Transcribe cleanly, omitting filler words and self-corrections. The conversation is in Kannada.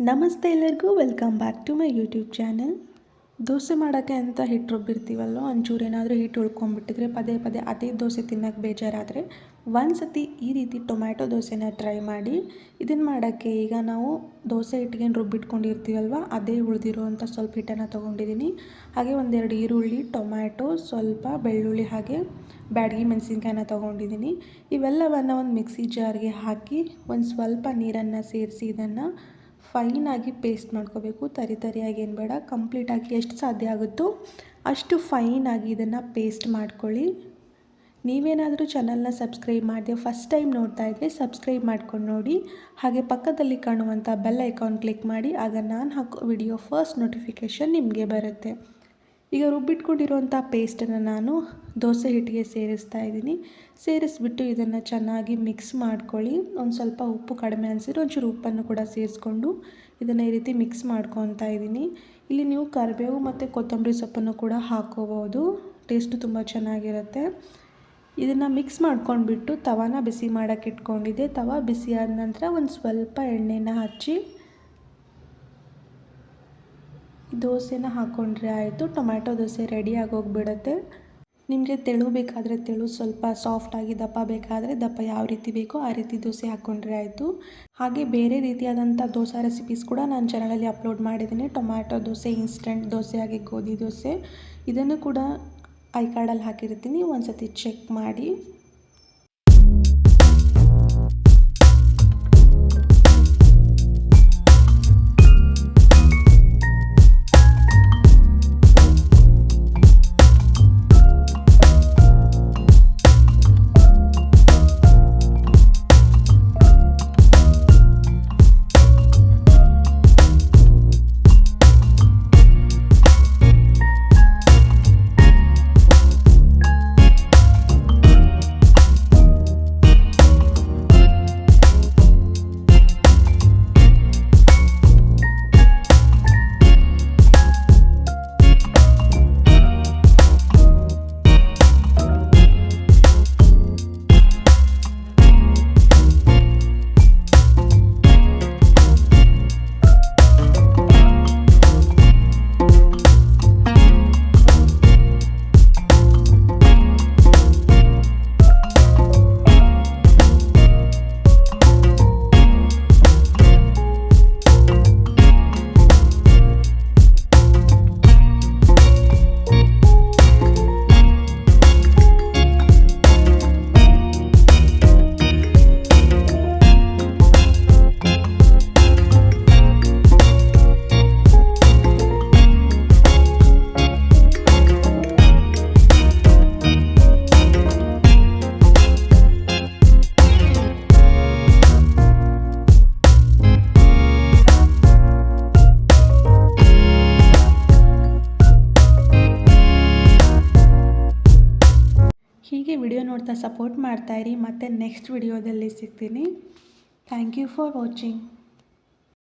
ನಮಸ್ತೆ ಎಲ್ಲರಿಗೂ, welcome back to my YouTube channel. Dosa ಮಾಡೋಕ್ಕೆ ಅಂತ ಹಿಟ್ಟು ರುಬ್ಬಿರ್ತೀವಲ್ವ, ಒಂಚೂರು ಏನಾದರೂ ಹಿಟ್ಟು ಉಳ್ಕೊಂಡ್ಬಿಟ್ಟಿದ್ರೆ ಪದೇ ಪದೇ ಅದೇ ದೋಸೆ ತಿನ್ನೋಕ್ಕೆ ಬೇಜಾರಾದರೆ ಒಂದು ಸತಿ ಈ ರೀತಿ ಟೊಮ್ಯಾಟೊ ದೋಸೆನ ಟ್ರೈ ಮಾಡಿ. ಇದನ್ನು ಮಾಡೋಕ್ಕೆ ಈಗ ನಾವು ದೋಸೆ ಹಿಟ್ಟಿಗೆ ರುಬ್ಬಿಟ್ಕೊಂಡಿರ್ತೀವಲ್ವ, ಅದೇ ಉಳಿದಿರೋವಂಥ ಸ್ವಲ್ಪ ಹಿಟ್ಟನ್ನು ತೊಗೊಂಡಿದ್ದೀನಿ. ಹಾಗೆ ಒಂದೆರಡು ಈರುಳ್ಳಿ, ಟೊಮ್ಯಾಟೊ, ಸ್ವಲ್ಪ ಬೆಳ್ಳುಳ್ಳಿ, ಹಾಗೆ ಬ್ಯಾಡಗಿ ಮೆಣಸಿನ್ಕಾಯಿನ ತೊಗೊಂಡಿದ್ದೀನಿ. ಇವೆಲ್ಲವನ್ನು ಒಂದು ಮಿಕ್ಸಿ ಜಾರ್ಗೆ ಹಾಕಿ ಒಂದು ಸ್ವಲ್ಪ ನೀರನ್ನು ಸೇರಿಸಿ ಇದನ್ನು ಫೈನಾಗಿ ಪೇಸ್ಟ್ ಮಾಡ್ಕೋಬೇಕು. ತರಿಯಾಗಿ ಏನು ಬೇಡ, ಕಂಪ್ಲೀಟಾಗಿ ಎಷ್ಟು ಸಾಧ್ಯ ಆಗುತ್ತೋ ಅಷ್ಟು ಫೈನಾಗಿ ಇದನ್ನು ಪೇಸ್ಟ್ ಮಾಡ್ಕೊಳ್ಳಿ. ನೀವೇನಾದರೂ ಚಾನಲ್ನ ಸಬ್ಸ್ಕ್ರೈಬ್ ಮಾಡಿದೆ ಫಸ್ಟ್ ಟೈಮ್ ನೋಡ್ತಾ ಇದ್ದರೆ ಸಬ್ಸ್ಕ್ರೈಬ್ ಮಾಡ್ಕೊಂಡು ನೋಡಿ. ಹಾಗೆ ಪಕ್ಕದಲ್ಲಿ ಕಾಣುವಂಥ ಬೆಲ್ ಐಕಾನ್ ಕ್ಲಿಕ್ ಮಾಡಿ, ಆಗ ನಾನು ಹಾಕೋ ವಿಡಿಯೋ ಫಸ್ಟ್ ನೋಟಿಫಿಕೇಷನ್ ನಿಮಗೆ ಬರುತ್ತೆ. ಈಗ ರುಬ್ಬಿಟ್ಕೊಂಡಿರುವಂಥ ಪೇಸ್ಟನ್ನು ನಾನು ದೋಸೆ ಹಿಟ್ಟಿಗೆ ಸೇರಿಸ್ತಾ ಇದ್ದೀನಿ. ಸೇರಿಸ್ಬಿಟ್ಟು ಇದನ್ನು ಚೆನ್ನಾಗಿ ಮಿಕ್ಸ್ ಮಾಡ್ಕೊಳ್ಳಿ. ಒಂದು ಸ್ವಲ್ಪ ಉಪ್ಪು ಕಡಿಮೆ ಅನಿಸಿದ್ರೆ ಒಂಚೂರು ಉಪ್ಪನ್ನು ಕೂಡ ಸೇರಿಸ್ಕೊಂಡು ಇದನ್ನು ಈ ರೀತಿ ಮಿಕ್ಸ್ ಮಾಡ್ಕೊತಾ ಇದ್ದೀನಿ. ಇಲ್ಲಿ ನೀವು ಕರಿಬೇವು ಮತ್ತು ಕೊತ್ತಂಬರಿ ಸೊಪ್ಪನ್ನು ಕೂಡ ಹಾಕ್ಕೋಬೋದು, ಟೇಸ್ಟು ತುಂಬ ಚೆನ್ನಾಗಿರುತ್ತೆ. ಇದನ್ನು ಮಿಕ್ಸ್ ಮಾಡ್ಕೊಂಡ್ಬಿಟ್ಟು ತವಾನ ಬಿಸಿ ಮಾಡೋಕ್ಕೆ ಇಟ್ಕೊಂಡಿದ್ದೆ. ತವಾ ಬಿಸಿ ಆದ ನಂತರ ಒಂದು ಸ್ವಲ್ಪ ಎಣ್ಣೆನ ಹಚ್ಚಿ ದೋಸೆನ ಹಾಕ್ಕೊಂಡ್ರೆ ಆಯಿತು. ಟೊಮ್ಯಾಟೊ ದೋಸೆ ರೆಡಿ ಆಗೋಗಿಬಿಡುತ್ತೆ. ನಿಮಗೆ ತೆಳು ಬೇಕಾದರೆ ತೆಳು, ಸ್ವಲ್ಪ ಸಾಫ್ಟಾಗಿ ದಪ್ಪ ಬೇಕಾದರೆ ದಪ್ಪ, ಯಾವ ರೀತಿ ಬೇಕೋ ಆ ರೀತಿ ದೋಸೆ ಹಾಕ್ಕೊಂಡ್ರೆ ಆಯಿತು. ಹಾಗೆ ಬೇರೆ ರೀತಿಯಾದಂಥ ದೋಸೆ ರೆಸಿಪೀಸ್ ಕೂಡ ನಾನು ಚಾನಲಲ್ಲಿ ಅಪ್ಲೋಡ್ ಮಾಡಿದ್ದೀನಿ. ಟೊಮ್ಯಾಟೊ ದೋಸೆ, ಇನ್ಸ್ಟೆಂಟ್ ದೋಸೆ, ಹಾಗೆ ಗೋಧಿ ದೋಸೆ, ಇದನ್ನು ಕೂಡ ಐ ಕಾರ್ಡಲ್ಲಿ ಹಾಕಿರ್ತೀನಿ, ಒಂದು ಸತಿ ಚೆಕ್ ಮಾಡಿ. ಹೀಗೆ ವಿಡಿಯೋ ನೋಡ್ತಾ ಸಪೋರ್ಟ್ ಮಾಡ್ತಾಯಿರಿ. ಮತ್ತು ನೆಕ್ಸ್ಟ್ ವಿಡಿಯೋದಲ್ಲಿ ಸಿಗ್ತೀನಿ. Thank you for watching.